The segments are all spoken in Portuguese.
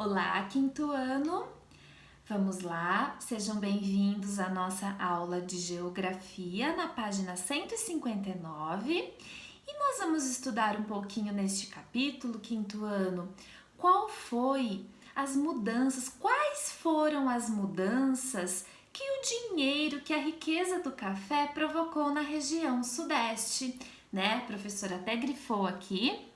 Olá, quinto ano! Vamos lá, sejam bem-vindos à nossa aula de Geografia na página 159 e nós vamos estudar um pouquinho neste capítulo, quinto ano, quais foram as mudanças que o dinheiro, que a riqueza do café provocou na região sudeste, né? A professora até grifou aqui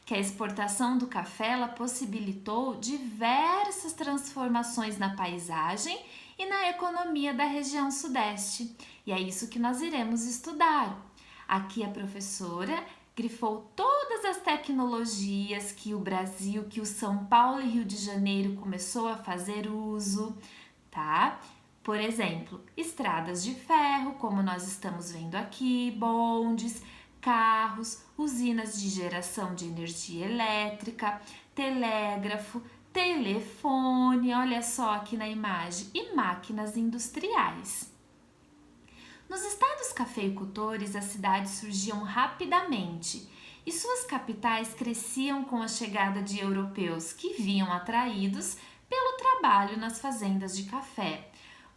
que a exportação do café ela possibilitou diversas transformações na paisagem e na economia da região sudeste. E é isso que nós iremos estudar. Aqui a professora grifou todas as tecnologias que o Brasil, que o São Paulo e Rio de Janeiro começou a fazer uso, tá? Por exemplo, estradas de ferro, como nós estamos vendo aqui, bondes, carros, usinas de geração de energia elétrica, telégrafo, telefone, olha só aqui na imagem, e máquinas industriais. Nos estados cafeicultores, as cidades surgiam rapidamente e suas capitais cresciam com a chegada de europeus que vinham atraídos pelo trabalho nas fazendas de café.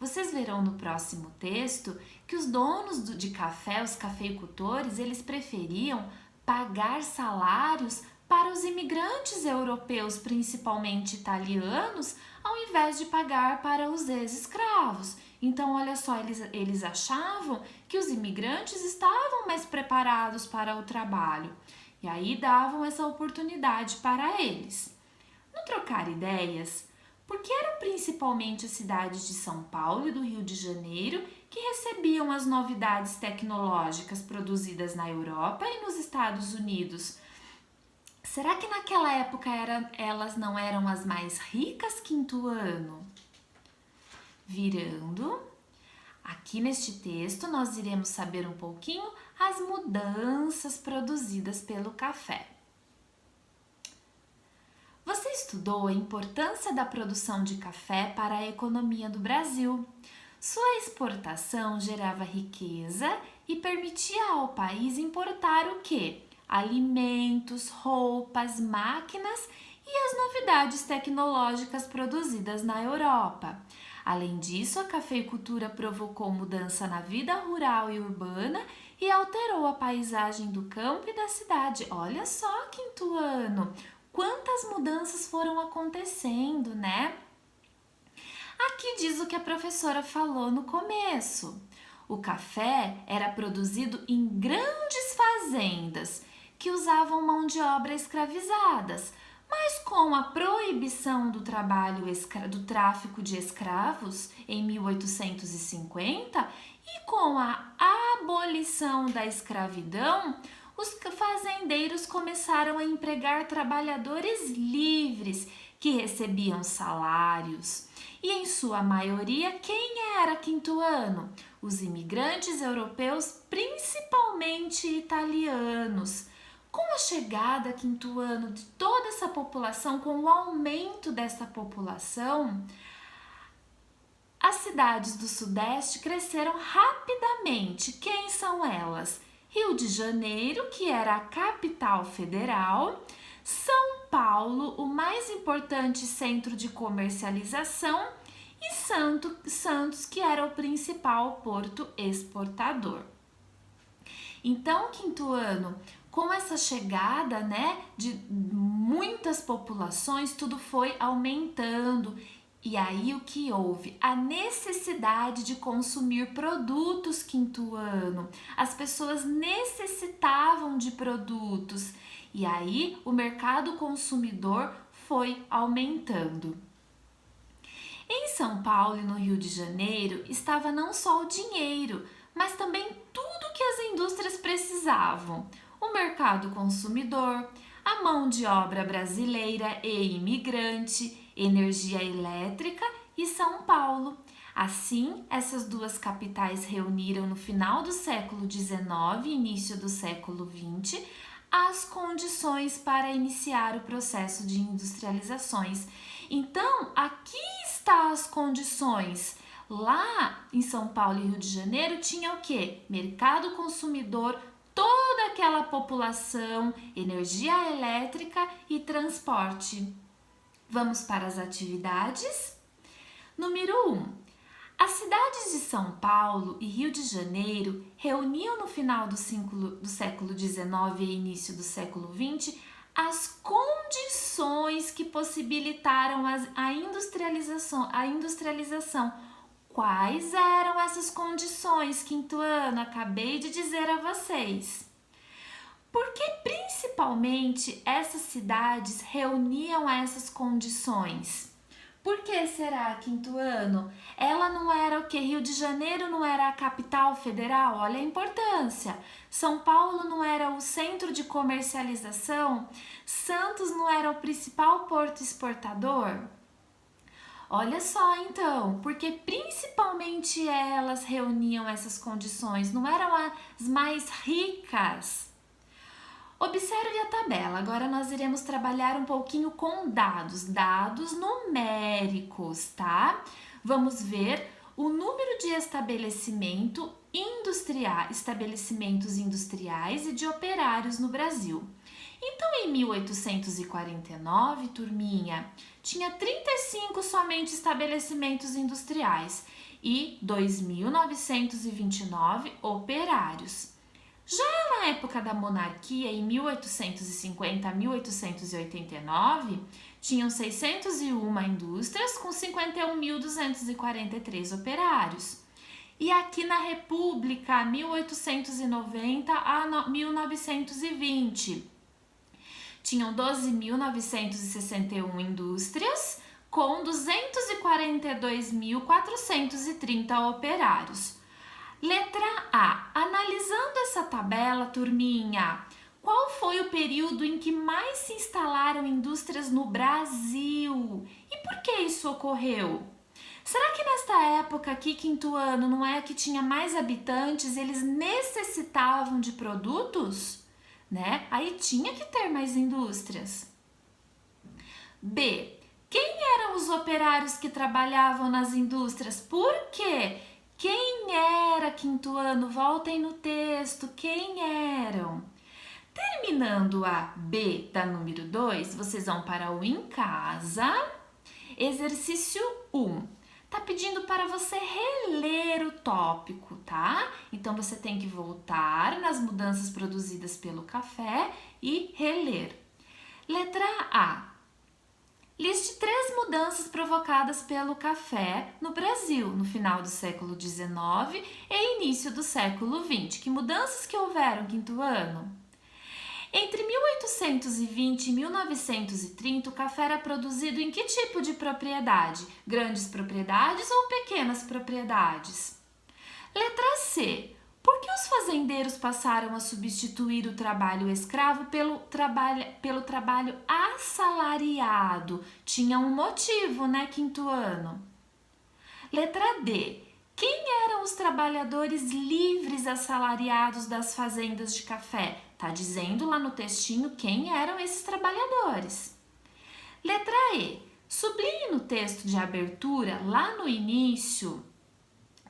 Vocês verão no próximo texto que os donos de café, os cafeicultores, eles preferiam pagar salários para os imigrantes europeus, principalmente italianos, ao invés de pagar para os ex-escravos. Então, olha só, eles achavam que os imigrantes estavam mais preparados para o trabalho e aí davam essa oportunidade para eles. No trocar ideias, porque eram principalmente as cidades de São Paulo e do Rio de Janeiro que recebiam as novidades tecnológicas produzidas na Europa e nos Estados Unidos. Será que naquela época elas não eram as mais ricas, quinto ano? Virando, aqui neste texto nós iremos saber um pouquinho as mudanças produzidas pelo café. Você estudou a importância da produção de café para a economia do Brasil. Sua exportação gerava riqueza e permitia ao país importar o quê? Alimentos, roupas, máquinas e as novidades tecnológicas produzidas na Europa. Além disso, a cafeicultura provocou mudança na vida rural e urbana e alterou a paisagem do campo e da cidade. Olha só, quinto ano! Quantas mudanças foram acontecendo, né? Aqui diz o que a professora falou no começo. O café era produzido em grandes fazendas que usavam mão de obra escravizadas, mas com a proibição do trabalho do tráfico de escravos em 1850 e com a abolição da escravidão, os fazendeiros começaram a empregar trabalhadores livres que recebiam salários. E em sua maioria, quem era, quinto ano? Os imigrantes europeus, principalmente italianos. Com a chegada, quinto ano, de toda essa população, com o aumento dessa população, as cidades do Sudeste cresceram rapidamente. Quem são elas? Rio de Janeiro, que era a capital federal, São Paulo, o mais importante centro de comercialização, e Santos, que era o principal porto exportador. Então, quinto ano, com essa chegada, de muitas populações, tudo foi aumentando. E aí o que houve? A necessidade de consumir produtos, quinto ano. As pessoas necessitavam de produtos. E aí o mercado consumidor foi aumentando. Em São Paulo e no Rio de Janeiro estava não só o dinheiro, mas também tudo que as indústrias precisavam. O mercado consumidor, a mão de obra brasileira e imigrante, energia elétrica e São Paulo. Assim, essas duas capitais reuniram no final do século XIX e início do século XX as condições para iniciar o processo de industrializações. Então, aqui estão as condições. Lá em São Paulo e Rio de Janeiro tinha o quê? Mercado consumidor, toda aquela população, energia elétrica e transporte. Vamos para as atividades? Número 1. As cidades de São Paulo e Rio de Janeiro reuniam no final do século XIX e início do século XX as condições que possibilitaram a industrialização. Quais eram essas condições, quinto ano? Acabei de dizer a vocês. Porque principalmente essas cidades reuniam essas condições? Por que será, quinto ano? Ela não era o quê? Rio de Janeiro não era a capital federal? Olha a importância. São Paulo não era o centro de comercialização? Santos não era o principal porto exportador? Olha só então, porque principalmente elas reuniam essas condições, não eram as mais ricas. Observe a tabela, agora nós iremos trabalhar um pouquinho com dados numéricos, tá? Vamos ver o número de estabelecimentos industriais e de operários no Brasil. Então, em 1849, turminha, tinha 35 somente estabelecimentos industriais e 2.929 operários. Já na época da monarquia, em 1850 a 1889, tinham 601 indústrias com 51.243 operários. E aqui na República, 1890 a 1920, tinham 12.961 indústrias com 242.430 operários. Letra A. Analisando essa tabela, turminha, qual foi o período em que mais se instalaram indústrias no Brasil? E por que isso ocorreu? Será que nesta época aqui, quinto ano, não é que tinha mais habitantes, eles necessitavam de produtos? Né? Aí tinha que ter mais indústrias. B. Quem eram os operários que trabalhavam nas indústrias? Por quê? Quem era, quinto ano? Voltem no texto. Quem eram? Terminando a B da número 2, vocês vão para o em casa. Exercício 1. Tá pedindo para você reler o tópico, tá? Então, você tem que voltar nas mudanças produzidas pelo café e reler. Letra A. Liste 3 mudanças provocadas pelo café no Brasil no final do século XIX e início do século XX. Que mudanças que houveram, quinto ano? Entre 1820 e 1930, o café era produzido em que tipo de propriedade? Grandes propriedades ou pequenas propriedades? Letra C. Por que os fazendeiros passaram a substituir o trabalho escravo pelo trabalho assalariado? Tinha um motivo, né, quinto ano? Letra D. Quem eram os trabalhadores livres assalariados das fazendas de café? Tá dizendo lá no textinho quem eram esses trabalhadores. Letra E. Sublinhe no texto de abertura, lá no início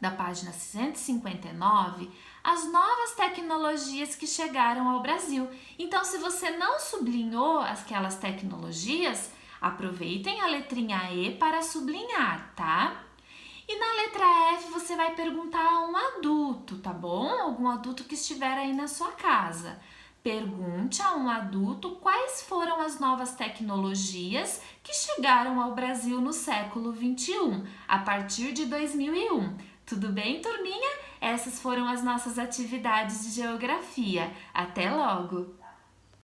da página 159, as novas tecnologias que chegaram ao Brasil. Então, se você não sublinhou aquelas tecnologias, aproveitem a letrinha E para sublinhar, tá? E na letra F você vai perguntar a um adulto, tá bom? Algum adulto que estiver aí na sua casa. Pergunte a um adulto quais foram as novas tecnologias que chegaram ao Brasil no século XXI, a partir de 2001. Tudo bem, turminha? Essas foram as nossas atividades de geografia. Até logo!